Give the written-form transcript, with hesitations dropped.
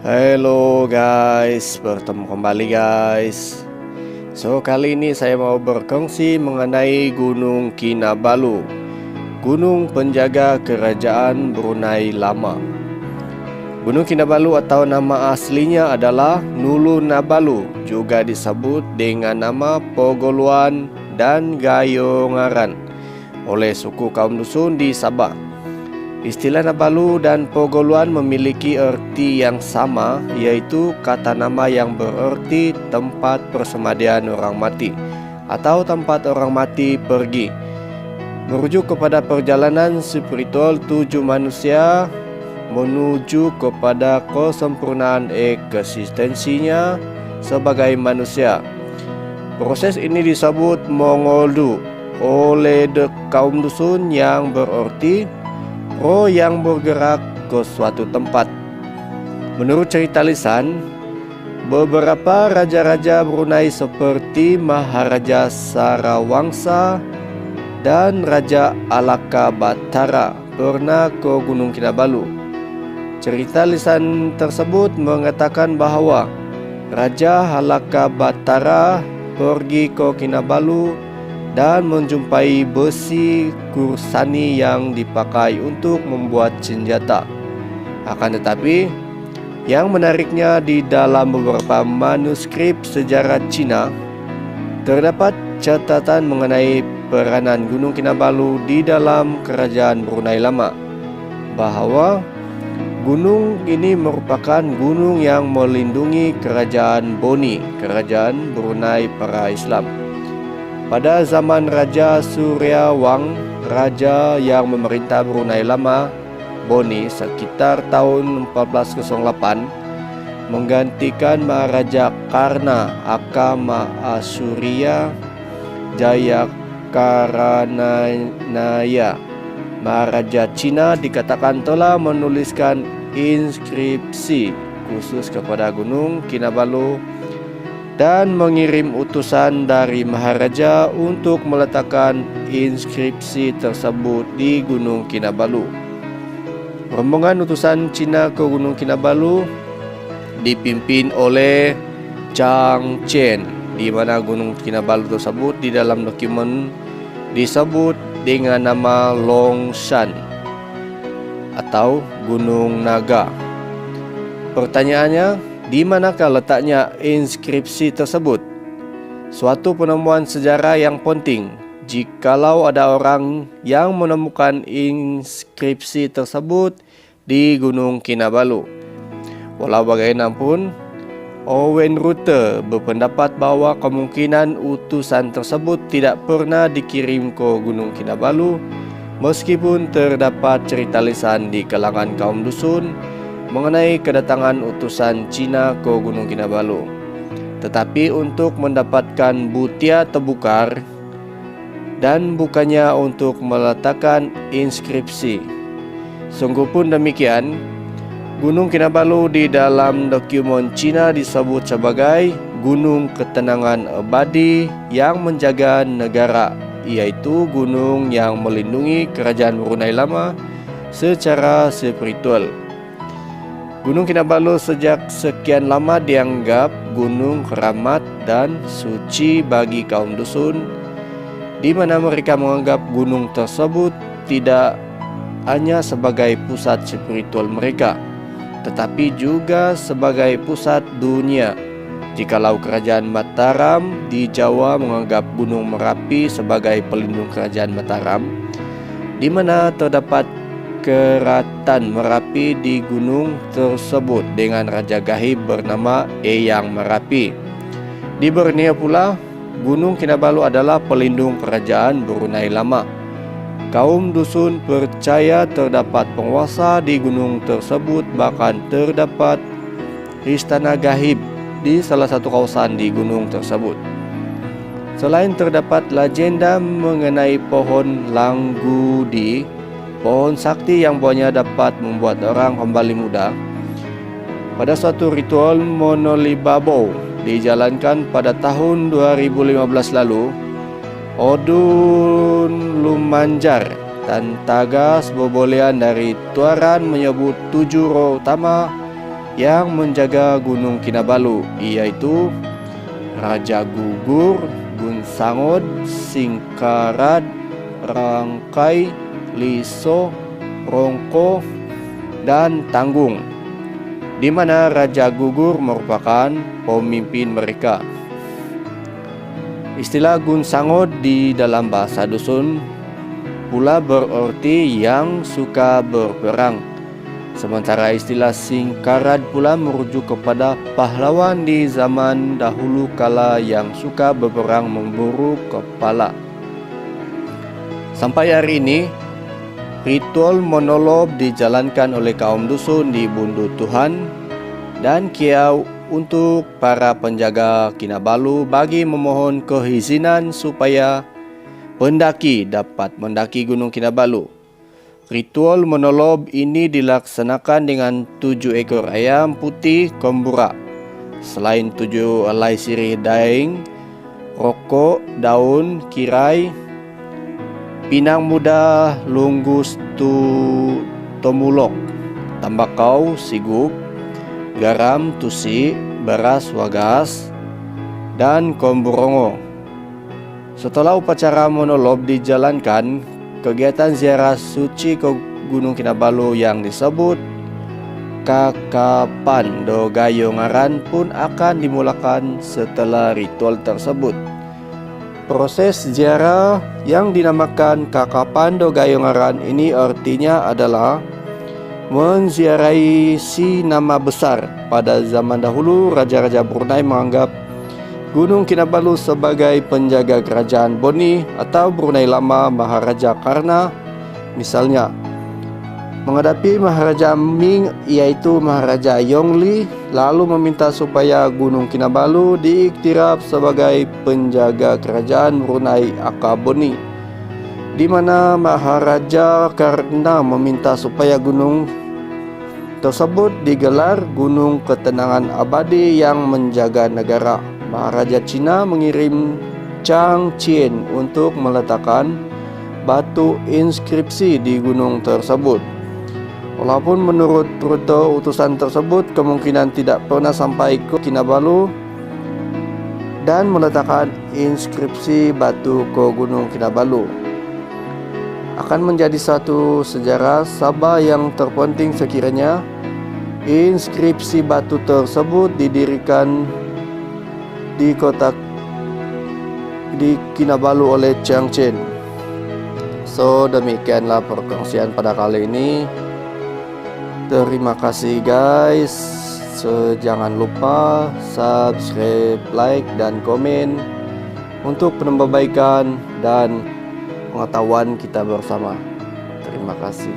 Halo guys, bertemu kembali guys. Kali ini saya mau berkongsi mengenai Gunung Kinabalu, gunung penjaga kerajaan Brunei lama. Gunung Kinabalu atau nama aslinya adalah Nulu Nabalu, juga disebut dengan nama Pogoluan dan Gayongaran oleh suku kaum dusun di Sabah. Istilah Nabalu dan Pogoluan memiliki arti yang sama, yaitu kata nama yang berarti tempat persemadian orang mati atau tempat orang mati pergi, merujuk kepada perjalanan spiritual tujuh manusia menuju kepada kesempurnaan eksistensinya sebagai manusia. Proses ini disebut mengoldu oleh kaum dusun, yang berarti roh yang bergerak ke suatu tempat. Menurut cerita lisan, beberapa raja-raja Brunei seperti Maharaja Sarawangsa dan Raja Alaka Batara pernah ke Gunung Kinabalu. Cerita lisan tersebut mengatakan bahwa Raja Alaka Batara pergi ke Kinabalu dan menjumpai besi kursani yang dipakai untuk membuat senjata. Akan tetapi, yang menariknya, di dalam beberapa manuskrip sejarah Cina terdapat catatan mengenai peranan Gunung Kinabalu di dalam kerajaan Brunei lama, bahwa gunung ini merupakan gunung yang melindungi kerajaan Boni, kerajaan Brunei para Islam. Pada zaman Raja Suryawang, raja yang memerintah Brunei lama, Boni, sekitar tahun 1408, menggantikan Maharaja Karna aka Mahasurya Jayakaranaya. Maharaja Cina dikatakan telah menuliskan inskripsi khusus kepada Gunung Kinabalu dan mengirim utusan dari Maharaja untuk meletakkan inskripsi tersebut di Gunung Kinabalu. Rombongan utusan Cina ke Gunung Kinabalu dipimpin oleh Chang Chen, di mana Gunung Kinabalu tersebut di dalam dokumen disebut dengan nama Longshan atau Gunung Naga. Pertanyaannya, di manakah letaknya inskripsi tersebut? Suatu penemuan sejarah yang penting jikalau ada orang yang menemukan inskripsi tersebut di Gunung Kinabalu. Walau bagaimanapun, Owen Rute berpendapat bahwa kemungkinan utusan tersebut tidak pernah dikirim ke Gunung Kinabalu, meskipun terdapat cerita lisan di kalangan kaum dusun mengenai kedatangan utusan Cina ke Gunung Kinabalu. Tetapi untuk mendapatkan butia tebukar dan bukannya untuk meletakkan inskripsi. Sungguh pun demikian, Gunung Kinabalu di dalam dokumen Cina disebut sebagai Gunung Ketenangan Abadi yang menjaga negara, yaitu gunung yang melindungi kerajaan Brunei lama secara spiritual. Gunung Kinabalu sejak sekian lama dianggap gunung keramat dan suci bagi kaum dusun, di mana mereka menganggap gunung tersebut tidak hanya sebagai pusat spiritual mereka, tetapi juga sebagai pusat dunia. Jikalau kerajaan Mataram di Jawa menganggap Gunung Merapi sebagai pelindung kerajaan Mataram, di mana terdapat Keratan Merapi di gunung tersebut dengan raja gaib bernama Eyang Merapi. Di Borneo pula, Gunung Kinabalu adalah pelindung kerajaan Brunei lama. Kaum dusun percaya terdapat penguasa di gunung tersebut, bahkan terdapat istana gaib di salah satu kawasan di gunung tersebut. Selain terdapat legenda mengenai pohon Langgudi, pohon sakti yang buahnya dapat membuat orang kembali muda, pada suatu ritual Monolibabo dijalankan pada tahun 2015 lalu, Odun Lumanjar dan Tagas Bobolean dari Tuaran menyebut 7 roh utama yang menjaga Gunung Kinabalu, yaitu Raja Gugur, Gunsangod, Singkarad, Rangkai, Liso, Rongko, dan Tanggung, di mana Raja Gugur merupakan pemimpin mereka. Istilah Gunsangod di dalam bahasa dusun pula berarti yang suka berperang, sementara istilah Singkarad pula merujuk kepada pahlawan di zaman dahulu kala yang suka berperang memburu kepala. Sampai hari ini, ritual monolob dijalankan oleh kaum dusun di Bundu Tuhan dan Kiau untuk para penjaga Kinabalu bagi memohon keizinan supaya pendaki dapat mendaki Gunung Kinabalu. Ritual monolob ini dilaksanakan dengan 7 ekor ayam putih kembura. Selain 7 helai sirih daing, rokok, daun, kirai, pinang muda, lunggus tomulok, tembakau, sigup, garam, tusi, beras wagas, dan komburongo. Setelah upacara monolob dijalankan, kegiatan ziarah suci ke Gunung Kinabalu yang disebut Kakapan do Gayongaran pun akan dimulakan setelah ritual tersebut. Proses ziarah yang dinamakan Kakapan do Gayongaran ini artinya adalah menziarahi si nama besar. Pada zaman dahulu, Raja-Raja Brunei menganggap Gunung Kinabalu sebagai penjaga kerajaan Boni atau Brunei Lama Maharaja Karna. Misalnya, menghadapi Maharaja Ming yaitu Maharaja Yongli, lalu meminta supaya Gunung Kinabalu diiktiraf sebagai penjaga kerajaan Brunei aka Boni, di mana Maharaja Karna meminta supaya gunung tersebut digelar Gunung Ketenangan Abadi yang menjaga negara. Maharaja Cina mengirim Chang Chien untuk meletakkan batu inskripsi di gunung tersebut. Walaupun menurut rute utusan tersebut kemungkinan tidak pernah sampai ke Kinabalu dan meletakkan inskripsi batu ke Gunung Kinabalu, akan menjadi satu sejarah Sabah yang terpenting sekiranya inskripsi batu tersebut didirikan di kota di Kinabalu oleh Chang Chien. So, demikianlah perkongsian pada kali ini. Terima kasih guys. Jangan lupa subscribe, like, dan komen untuk penambah kebaikan dan pengetahuan kita bersama. Terima kasih.